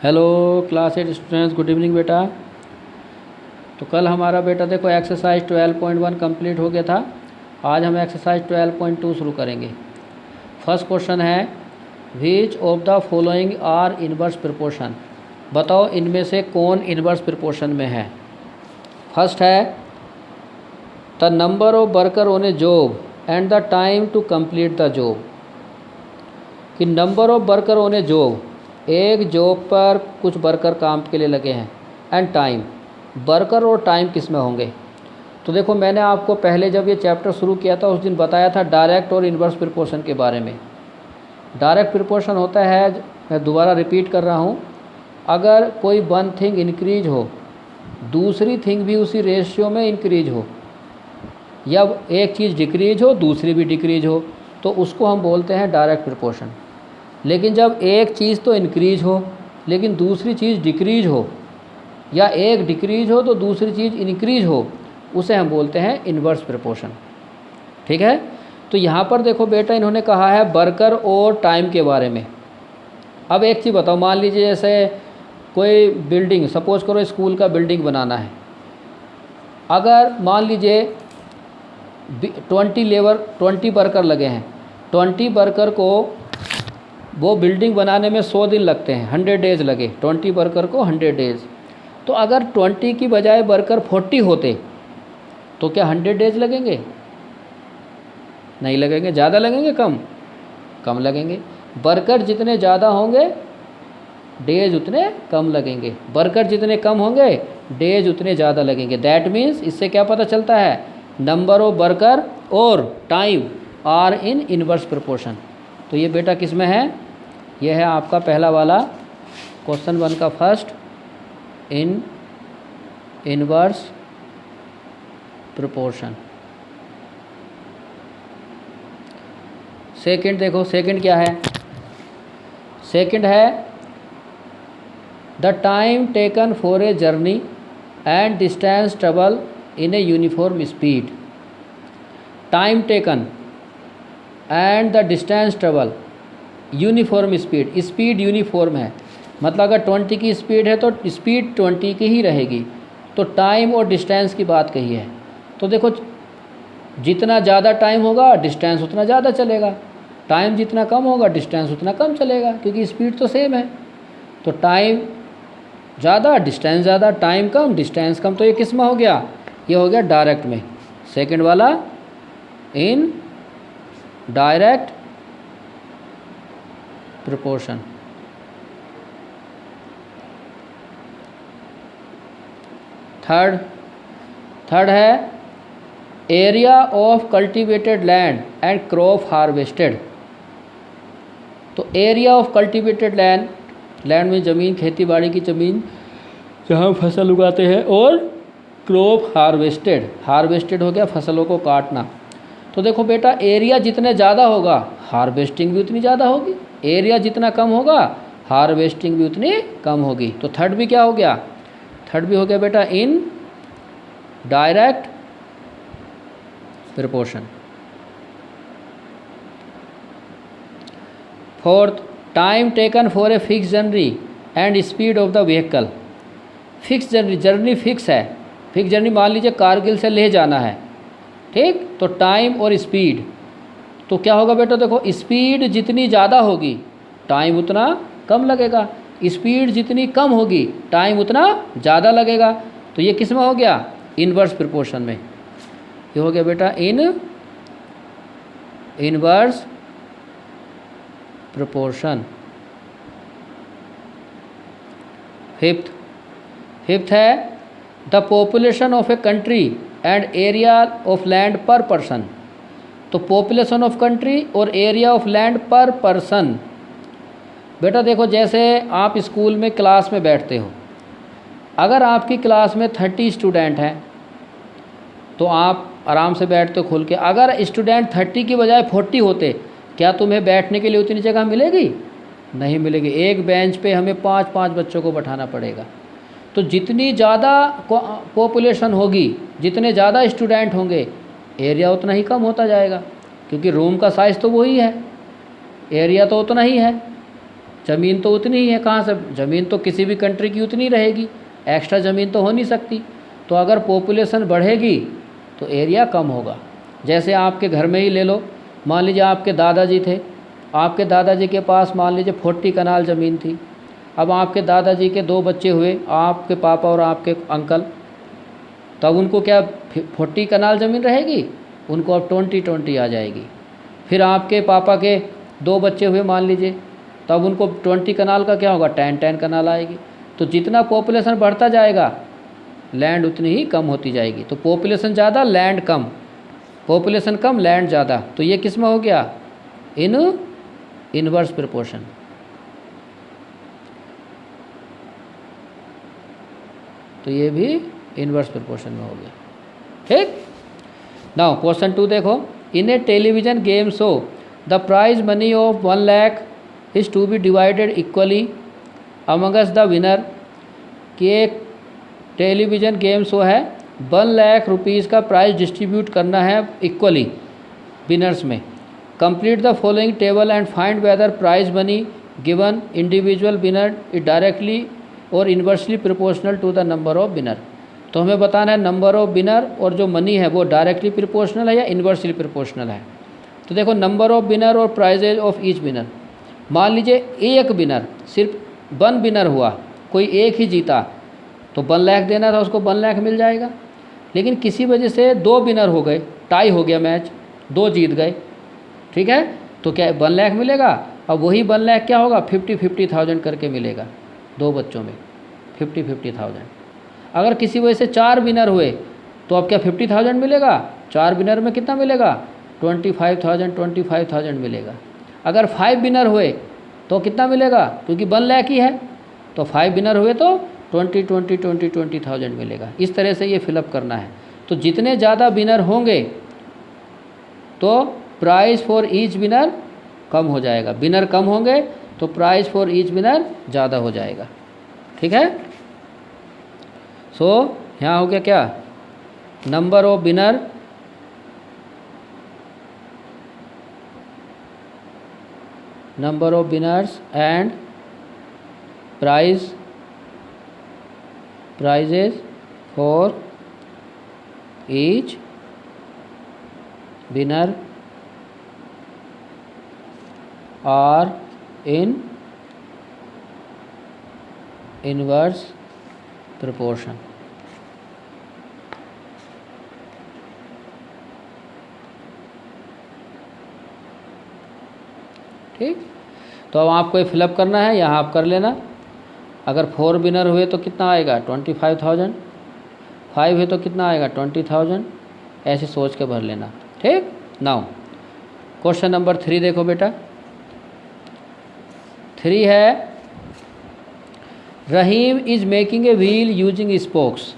Hello class 8 students, good evening बेटा। तो कल हमारा बेटा देखो एक्सरसाइज 12.1 कंप्लीट हो गया था। आज हम एक्सरसाइज 12.2 शुरू करेंगे। फर्स्ट क्वेश्चन है which of the following are inverse proportion. बताओ इनमें से कौन इनवर्स प्रोपोर्शन में है। फर्स्ट है the number of worker on a job and the time to complete the job. कि number of worker on a job, एक जॉब पर कुछ वर्कर काम के लिए लगे हैं, एंड टाइम, वर्कर और टाइम किस में होंगे। तो देखो मैंने आपको पहले जब ये चैप्टर शुरू किया था उस दिन बताया था डायरेक्ट और इन्वर्स प्रोपोर्शन के बारे में। डायरेक्ट प्रोपोर्शन होता है, मैं दोबारा रिपीट कर रहा हूँ, अगर कोई वन थिंग इंक्रीज हो दूसरी थिंग भी उसी रेशियो में इंक्रीज हो, या एक चीज़ डिक्रीज हो दूसरी भी डिक्रीज हो, तो उसको हम बोलते हैं डायरेक्ट प्रोपोर्शन। लेकिन जब एक चीज़ तो इंक्रीज हो लेकिन दूसरी चीज़ डिक्रीज हो, या एक डिक्रीज हो तो दूसरी चीज़ इंक्रीज हो, उसे हम बोलते हैं इन्वर्स प्रोपोर्शन। ठीक है। तो यहाँ पर देखो बेटा इन्होंने कहा है वर्कर और टाइम के बारे में। अब एक चीज़ बताओ, मान लीजिए जैसे कोई बिल्डिंग, सपोज करो स्कूल का बिल्डिंग बनाना है। अगर मान लीजिए 20 वर्कर लगे हैं, 20 वर्कर को वो बिल्डिंग बनाने में 100 दिन लगते हैं, 100 डेज़ लगे, 20 वर्कर को 100 डेज़। तो अगर 20 की बजाय वर्कर 40 होते तो क्या 100 डेज़ लगेंगे? नहीं लगेंगे। ज़्यादा लगेंगे कम लगेंगे। वर्कर जितने ज़्यादा होंगे डेज उतने कम लगेंगे, वर्कर जितने कम होंगे डेज उतने ज़्यादा लगेंगे। दैट मीन्स इससे क्या पता चलता है, नंबर ऑफ वर्कर और time are in inverse proportion. तो ये बेटा किस में है? यह है आपका पहला वाला क्वेश्चन 1 का फर्स्ट, इन इनवर्स प्रोपोर्शन। सेकंड देखो, सेकंड क्या है? सेकंड है the time taken for a journey and distance travel in a uniform speed. Time taken and the distance travel, uniform speed, speed uniform है, मतलब अगर 20 की स्पीड है तो स्पीड 20 की ही रहेगी। तो टाइम और डिस्टेंस की बात कही है। तो देखो जितना ज़्यादा टाइम होगा डिस्टेंस उतना ज़्यादा चलेगा, टाइम जितना कम होगा डिस्टेंस उतना कम चलेगा, क्योंकि स्पीड तो सेम है। तो टाइम ज़्यादा डिस्टेंस ज़्यादा, टाइम कम डिस्टेंस कम। तो ये किस में हो गया? ये हो गया डायरेक्ट में, सेकंड वाला इन डायरेक्ट प्रोपोर्शन। थर्ड है area of cultivated land and crop harvested. तो एरिया ऑफ कल्टीवेटेड लैंड में ज़मीन, खेती बाड़ी की ज़मीन जहाँ फसल उगाते हैं, और क्रॉप हार्वेस्टेड हो गया फसलों को काटना। तो देखो बेटा एरिया जितने ज़्यादा होगा हार्वेस्टिंग भी उतनी ज़्यादा होगी, एरिया जितना कम होगा हार्वेस्टिंग भी उतनी कम होगी। तो थर्ड भी क्या हो गया? थर्ड भी हो गया बेटा in direct proportion. Fourth, time taken for a fix journey and speed of the vehicle. Fix journey fix है, फिक्स जर्नी मान लीजिए कारगिल से लेह जाना है, ठीक, तो टाइम और स्पीड, तो क्या होगा बेटा? देखो स्पीड जितनी ज़्यादा होगी टाइम उतना कम लगेगा, स्पीड जितनी कम होगी टाइम उतना ज़्यादा लगेगा। तो ये किस में हो गया? इनवर्स प्रोपोर्शन में। ये हो गया बेटा इनवर्स प्रोपोर्शन। फिफ्थ है the population of a country and area of land पर पर्सन। तो पॉपुलेशन ऑफ कंट्री और एरिया ऑफ लैंड पर पर्सन। बेटा देखो जैसे आप स्कूल में क्लास में बैठते हो, अगर आपकी क्लास में 30 स्टूडेंट हैं तो आप आराम से बैठते हो खुल के। अगर स्टूडेंट 30 की बजाय 40 होते, क्या तुम्हें बैठने के लिए उतनी जगह मिलेगी? नहीं मिलेगी। एक बेंच पे हमें 5-5 बच्चों को बैठाना पड़ेगा। तो जितनी ज़्यादा पॉपुलेशन होगी, जितने ज़्यादा स्टूडेंट होंगे, एरिया उतना ही कम होता जाएगा, क्योंकि रूम का साइज़ तो वही है, एरिया तो उतना ही है। ज़मीन तो उतनी ही है, कहाँ से ज़मीन तो किसी भी कंट्री की उतनी रहेगी, एक्स्ट्रा ज़मीन तो हो नहीं सकती। तो अगर पॉपुलेशन बढ़ेगी तो एरिया कम होगा। जैसे आपके घर में ही ले लो, मान लीजिए आपके दादाजी थे, आपके दादाजी के पास मान लीजिए 40 कनाल ज़मीन थी। अब आपके दादाजी के 2 बच्चे हुए, आपके पापा और आपके अंकल, तब उनको क्या 40 कनाल ज़मीन रहेगी? उनको अब 20-20 आ जाएगी। फिर आपके पापा के 2 बच्चे हुए मान लीजिए, तब उनको 20 कनाल का क्या होगा? 10 कनाल आएगी। तो जितना पॉपुलेशन बढ़ता जाएगा लैंड उतनी ही कम होती जाएगी। तो पॉपुलेशन ज़्यादा लैंड कम, पॉपुलेशन कम लैंड ज़्यादा। तो ये किस में हो गया? Inverse proportion. तो ये भी इनवर्स प्रोपोर्शन में हो गया। ठीक। नाउ क्वेश्चन 2 देखो, in a television game show the prize money of 1 lakh is to be divided equally amongst the winner. कि एक टेलीविज़न गेम शो है, 1 लाख रुपीज़ का प्राइज़ डिस्ट्रीब्यूट करना है इक्वली विनर्स में। Complete the following table and find whether prize money given individual winner is directly और inversely proportional to the number of winner. तो हमें बताना है नंबर ऑफ विनर और जो मनी है वो डायरेक्टली प्रोपोर्शनल है या इन्वर्सली प्रोपोर्शनल है। तो देखो नंबर ऑफ विनर और प्राइजेज ऑफ ईच विनर। मान लीजिए एक विनर, सिर्फ 1 विनर हुआ, कोई एक ही जीता, तो 1 लाख देना था उसको, 1 लाख मिल जाएगा। लेकिन किसी वजह से 2 विनर हो गए, टाई हो गया मैच, 2 जीत गए, ठीक है, तो क्या 1 लाख मिलेगा? अब वही 1 लाख क्या होगा? 50,000 करके मिलेगा, 2 बच्चों में 50,000। अगर किसी वजह से 4 विनर हुए तो अब क्या 50,000 मिलेगा? 4 विनर में कितना मिलेगा? 25,000 मिलेगा। अगर 5 विनर हुए तो कितना मिलेगा? क्योंकि 1 लाख ही है, तो 5 विनर हुए तो 20,000 मिलेगा। इस तरह से ये फिलअप करना है। तो जितने ज़्यादा विनर होंगे तो प्राइस फॉर ईच विनर कम हो जाएगा, विनर कम होंगे तो प्राइस फॉर ईच विनर ज़्यादा हो जाएगा। ठीक है। सो यहाँ हो गया क्या? Number of winner winners and prizes for each winner are in inverse proportion। ठीक। तो अब आपको ये फिलअप करना है, यहाँ आप कर लेना। अगर 4 विनर हुए तो कितना आएगा? 25,000। 5 हुए तो कितना आएगा? 20,000। ऐसे सोच के भर लेना। ठीक। नाउ क्वेश्चन नंबर 3 देखो बेटा। 3 है, Rahim is making a wheel using spokes.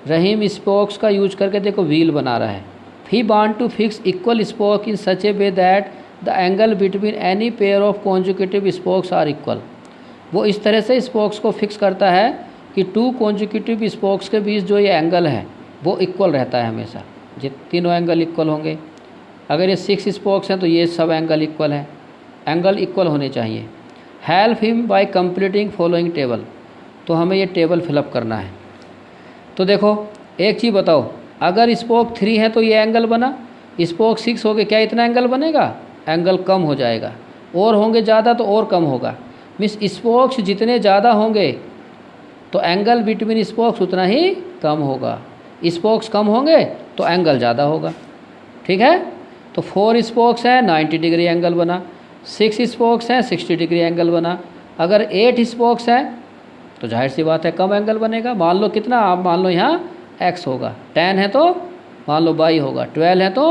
Rahim spokes का यूज करके देखो व्हील बना रहा है। He want to fix equal spoke in such a way that the angle between any pair of consecutive spokes are equal. वो इस तरह से स्पोक्स को फिक्स करता है कि 2 कॉन्जिक्यूटिव स्पोक्स के बीच जो ये एंगल है वो इक्वल रहता है हमेशा, तीनों एंगल इक्वल होंगे। अगर ये 6 स्पोक्स हैं तो ये सब एंगल इक्वल है, एंगल इक्वल होने चाहिए। Help him by completing following table. तो हमें ये टेबल फिलअप करना है। तो देखो एक चीज़ बताओ, अगर स्पोक 3 है तो ये एंगल बना, स्पोक 6 हो गए, क्या इतना एंगल बनेगा? एंगल कम हो जाएगा। और होंगे ज़्यादा तो और कम होगा। मीन्स स्पोक्स जितने ज़्यादा होंगे तो एंगल बिटवीन स्पोक्स उतना ही कम होगा। स्पोक्स कम होंगे तो एंगल ज़्यादा होगा। ठीक है। तो 4 स्पोक्स हैं 90 डिग्री एंगल बना, 6 स्पोक्स हैं 60 डिग्री एंगल बना। अगर 8 स्पोक्स हैं तो जाहिर सी बात है कम एंगल बनेगा। मान लो कितना, आप मान लो यहाँ x होगा, 10 है तो मान लो y होगा, 12 है तो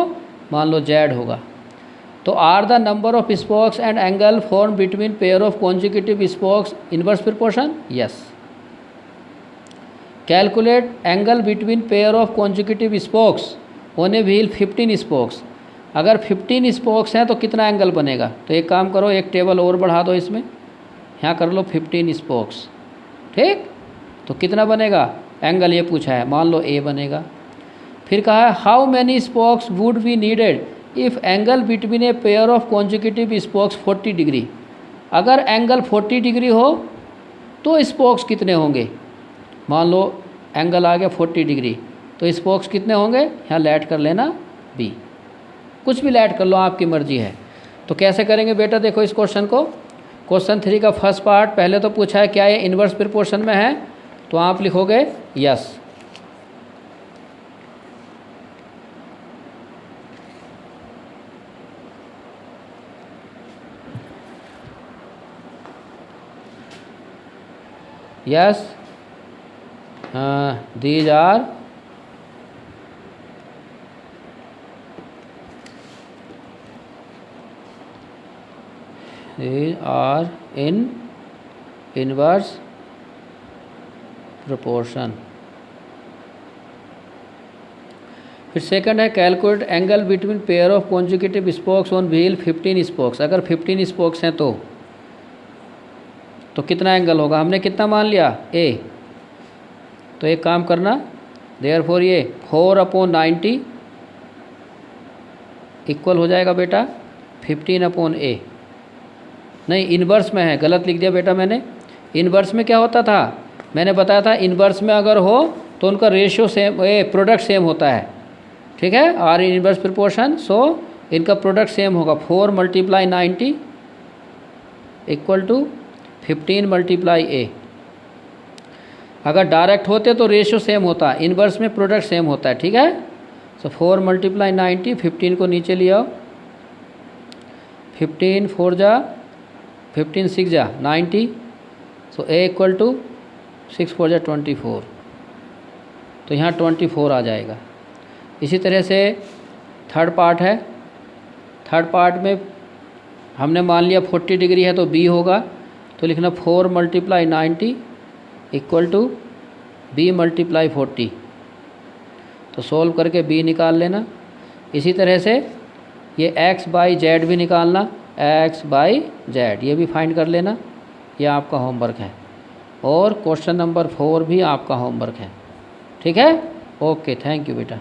मान लो z होगा। तो are the number of spokes and angle form between pair of consecutive spokes inverse proportion? Yes. Calculate angle between pair of consecutive spokes on a wheel 15 spokes. अगर 15 स्पोक्स हैं तो कितना एंगल बनेगा? तो एक काम करो, एक टेबल और बढ़ा दो इसमें, यहाँ कर लो 15 स्पोक्स। ठीक। तो कितना बनेगा एंगल? ये पूछा है, मान लो ए बनेगा। फिर कहा है how many spokes would be needed if angle between a pair of consecutive spokes 40 degree. अगर एंगल 40 डिग्री हो तो स्पोक्स कितने होंगे। मान लो एंगल आ गया 40 डिग्री, तो स्पोक्स कितने होंगे, यहाँ लेट कर लेना बी, कुछ भी लेट कर लो, आपकी मर्जी है। तो कैसे करेंगे बेटा, देखो इस क्वेश्चन को, क्वेश्चन 3 का फर्स्ट पार्ट पहले तो पूछा है क्या ये इन्वर्स प्रोपोर्शन में है, तो आप लिखोगे yes. Yes, these are in inverse proportion. फिर सेकंड है calculate angle between pair of conjugative spokes on wheel 15 spokes. अगर 15 स्पोक्स हैं तो कितना एंगल होगा, हमने कितना मान लिया ए। तो एक काम करना, देयरफॉर ये 4/90 इक्वल हो जाएगा बेटा 15/a। नहीं, इन्वर्स में है, गलत लिख दिया बेटा मैंने। इन्वर्स में क्या होता था, मैंने बताया था इन्वर्स में अगर हो तो उनका रेशियो सेम, प्रोडक्ट सेम होता है, ठीक है, आर इन इन्वर्स प्रोपोर्शन, सो इनका प्रोडक्ट सेम होगा। 4 × 90 इक्वल टू 15 × a। अगर डायरेक्ट होते तो रेशियो सेम होता, इन्वर्स में प्रोडक्ट सेम होता है, ठीक है। सो 4 × 90, 15 को नीचे ले आओ, 15 4 जा 15 6 जा 90, सो a इक्वल टू 6 4 जा 24, तो यहाँ 24 आ जाएगा। इसी तरह से थर्ड पार्ट है, थर्ड पार्ट में हमने मान लिया 40 डिग्री है तो b होगा, तो लिखना 4 × 90 इक्वल टू b × 40, तो सोल्व करके b निकाल लेना। इसी तरह से ये x/z भी निकालना, x/z ये भी फाइंड कर लेना, ये आपका होमवर्क है। और क्वेश्चन नंबर 4 भी आपका होमवर्क है, ठीक है। ओके, थैंक यू बेटा।